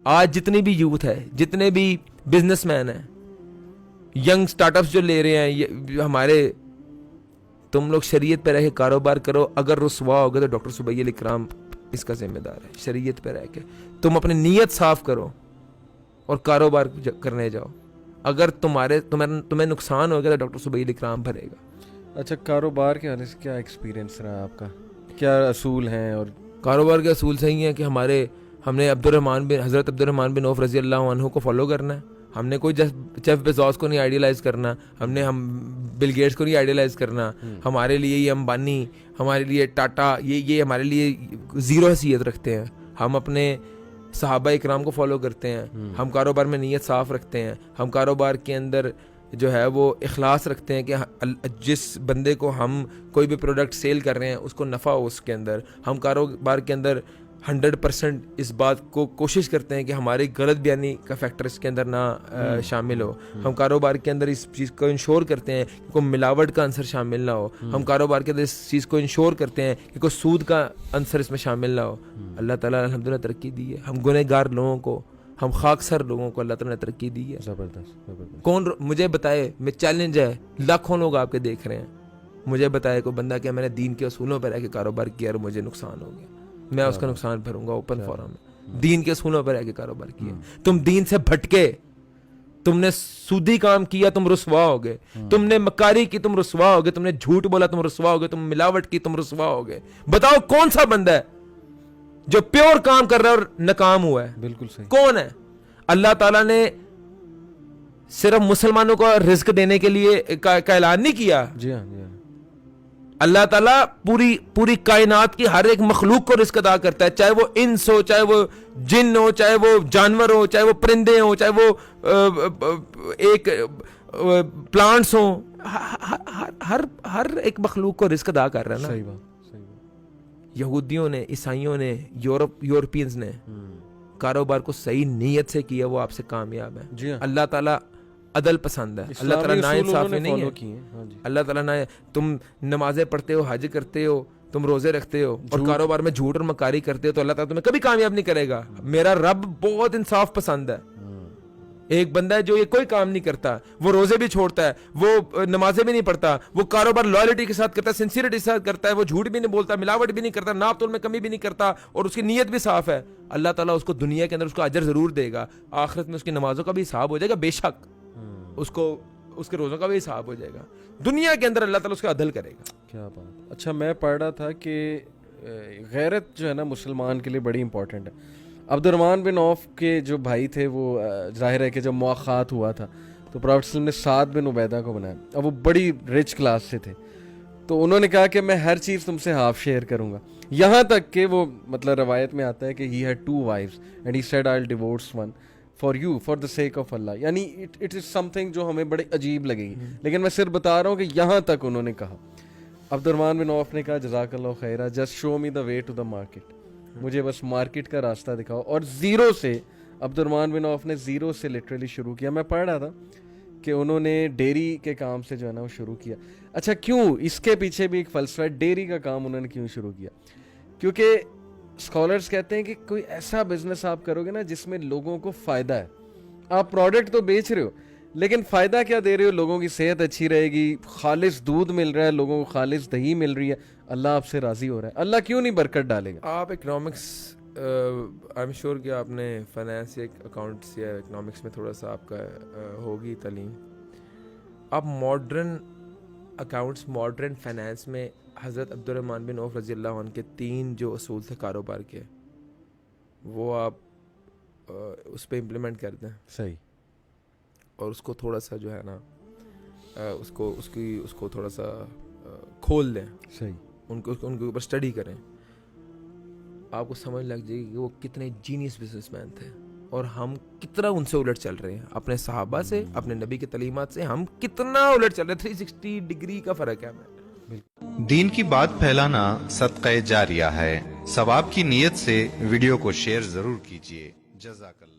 آج جتنی بھی یوتھ ہے, جتنے بھی بزنس مین ہیں, ینگ سٹارٹ اپس جو لے رہے ہیں, یہ ہمارے, تم لوگ شریعت پہ رہ کے کاروبار کرو. اگر رسوا ہوگا تو ڈاکٹر سبیل اکرام اس کا ذمہ دار ہے. شریعت پہ رہ کے تم اپنی نیت صاف کرو اور کاروبار کرنے جاؤ. اگر تمہیں نقصان ہوگا تو ڈاکٹر سبیل اکرام بھرے گا. اچھا, کاروبار کے حوالے سے کیا ایکسپیرینس رہا آپ کا, کیا اصول ہیں؟ اور کاروبار کے اصول صحیح ہیں کہ ہم نے حضرت عبد الرحمن بن عوف رضی اللہ عنہ کو فالو کرنا ہے. ہم نے کوئی جیف بیزوس کو نہیں آئیڈیلائز کرنا, ہم بل گیٹس کو نہیں آئیڈیلائز کرنا. ہمارے لیے یہ امبانی, ہمارے لیے ٹاٹا, یہ ہمارے لیے زیرو حیثیت رکھتے ہیں. ہم اپنے صحابہ اکرام کو فالو کرتے ہیں. ہم کاروبار میں نیت صاف رکھتے ہیں. ہم کاروبار کے اندر جو ہے وہ اخلاص رکھتے ہیں کہ جس بندے کو ہم کوئی بھی پروڈکٹ سیل کر رہے ہیں اس کو نفع ہو اس کے اندر. ہم کاروبار کے اندر 100% اس بات کو کوشش کرتے ہیں کہ ہماری غلط بیانی کا فیکٹر اس کے اندر نہ شامل ہو. ہم کاروبار کے اندر اس چیز کو انشور کرتے ہیں کہ کوئی ملاوٹ کا عنصر شامل نہ ہو. ہم کاروبار کے اندر اس چیز کو انشور کرتے ہیں کہ کوئی سود کا عنصر اس میں شامل نہ ہو. اللہ تعالیٰ نے الحمدللہ ترقی دی ہے. ہم گنہگار لوگوں کو, ہم خاکسر لوگوں کو اللہ تعالیٰ نے ترقی دی ہے. زبردست. کون مجھے بتائے, میں چیلنج ہے, لاکھوں لوگ آپ کے دیکھ رہے ہیں, مجھے بتائے کوئی بندہ کہ میں نے دین کے اصولوں پر رہ کے کاروبار کیا اور مجھے نقصان ہو گیا, میں اس کا نقصان بھروں گا اوپن فورم میں. دین کے اصولوں پر رہ کے کاروبار کیا, تم دین سے بھٹکے, تم نے سودی کام کیا, تم رسوا ہو گئے. تم نے مکاری کی, تم رسوا ہو گئے. تم نے جھوٹ بولا, تم رسوا ہو گئے. تم ملاوٹ کی, تم رسوا ہو گئے. بتاؤ کون سا بندہ ہے جو پیور کام کر رہا ہے اور ناکام ہوا ہے؟ بالکل صحیح. کون ہے؟ اللہ تعالیٰ نے صرف مسلمانوں کو رزق دینے کے لیے کا اعلان نہیں کیا. جی ہاں, جی ہاں. اللہ تعالیٰ پوری کائنات کی ہر ایک مخلوق کو رزق ادا کرتا ہے, چاہے وہ انس ہو, چاہے وہ جن ہو, چاہے وہ جانور ہو, چاہے وہ پرندے ہوں, چاہے وہ ایک پلانٹس ہوں. ہر ایک مخلوق کو رزق ادا کر رہا ہے نا. صحیح بات. یہودیوں نے, عیسائیوں نے, یورپینز نے کاروبار کو صحیح نیت سے کیا, وہ آپ سے کامیاب ہے. جی ہاں. اللہ تعالیٰ عدل پسند ہے. اللہ تعالیٰ ناانصافی نہیں ہے. اللہ تعالیٰ نہ, تم نمازیں پڑھتے ہو, حج کرتے ہو, تم روزے رکھتے ہو اور کاروبار میں جھوٹ اور مکاری کرتے ہو تو اللہ تعالیٰ تمہیں کبھی کامیاب نہیں کرے گا. میرا رب بہت انصاف پسند ہے. ایک بندہ ہے جو یہ کوئی کام نہیں کرتا, وہ روزے بھی چھوڑتا ہے, وہ نمازیں بھی نہیں پڑھتا, وہ کاروبار لائلٹی کے ساتھ کرتا ہے, سنسیئرٹی کے ساتھ کرتا ہے, وہ جھوٹ بھی نہیں بولتا, ملاوٹ بھی نہیں کرتا, ناپ تول میں کمی بھی نہیں کرتا, اور اس کی نیت بھی صاف ہے. اللہ تعالیٰ اس کو دنیا کے اندر اس کو اجر ضرور دے گا. آخرت میں اس کی نمازوں کا بھی حساب ہو جائے گا, بے شک اس کو اس کے روزوں کا بھی حساب ہو جائے گا. دنیا کے اندر اللہ تعالیٰ اس کا عدل کرے گا. کیا بات. اچھا, میں پڑھ رہا تھا کہ غیرت جو ہے نا مسلمان کے لیے بڑی امپورٹنٹ ہے. عبد الرحمن بن عوف کے جو بھائی تھے, وہ ظاہر ہے کہ جب مواخات ہوا تھا تو پروفیٹ صلی اللہ علیہ وسلم نے سعد بن عبیدہ کو بنایا. اب وہ بڑی رچ کلاس سے تھے, تو انہوں نے کہا کہ میں ہر چیز تم سے ہاف شیئر کروں گا. یہاں تک کہ وہ مطلب روایت میں آتا ہے کہ he had 2 wives and he said I'll divorce one for you for the sake of Allah. یعنی it is something جو ہمیں بڑے عجیب لگے گی, لیکن میں صرف بتا رہا ہوں کہ یہاں تک انہوں نے کہا. عبد الرحمن بن عوف نے کہا جزاک اللہ خیرہ, just show me the way to the market. مجھے بس مارکیٹ کا راستہ دکھاؤ. اور زیرو سے عبد الرحمن بن عوف نے زیرو سے لٹرلی شروع کیا. میں پڑھ رہا تھا کہ انہوں نے ڈیری کے کام سے جو ہے نا وہ شروع کیا. اچھا, کیوں؟ اس کے پیچھے بھی ایک فلسفہ ہے. ڈیری کا کام انہوں نے کیوں شروع کیا؟ کیونکہ اسکالرس کہتے ہیں کہ کوئی ایسا بزنس آپ کرو گے نا جس میں لوگوں کو فائدہ ہے. آپ پروڈکٹ تو بیچ رہے ہو, لیکن فائدہ کیا دے رہے ہو؟ لوگوں کی صحت اچھی رہے گی, خالص دودھ مل رہا ہے, لوگوں کو خالص دہی مل رہی ہے, اللہ آپ سے راضی ہو رہا ہے. اللہ کیوں نہیں برکت ڈالے گا؟ آپ اکنامکس, آئی ایم شیور کہ آپ نے فائنانس یا اکاؤنٹس یا اکنامکس میں تھوڑا سا آپ کا ہوگی تعلیم. آپ ماڈرن اکاؤنٹس, ماڈرن فائنانس میں حضرت عبد الرحمن بن عوف رضی اللہ عنہ کے 3 جو اصول تھے کاروبار کے, وہ آپ اس پہ امپلیمنٹ کر دیں. صحیح. اور اس کو تھوڑا سا جو ہے نا اس کو تھوڑا سا کھول دیں. صحیح. ان کے اوپر اسٹڈی کریں, آپ کو سمجھ لگ جائے گی کہ وہ کتنے جینیس بزنس مین تھے اور ہم کتنا ان سے الٹ چل رہے ہیں. اپنے صحابہ سے, اپنے نبی کی تعلیمات سے ہم کتنا الٹ چل رہے ہیں. 360 ڈگری کا فرق ہے ہمیں. دین کی بات پھیلانا صدقہ جاریہ ہے. ثواب کی نیت سے ویڈیو کو شیئر ضرور کیجیے. جزاک اللہ.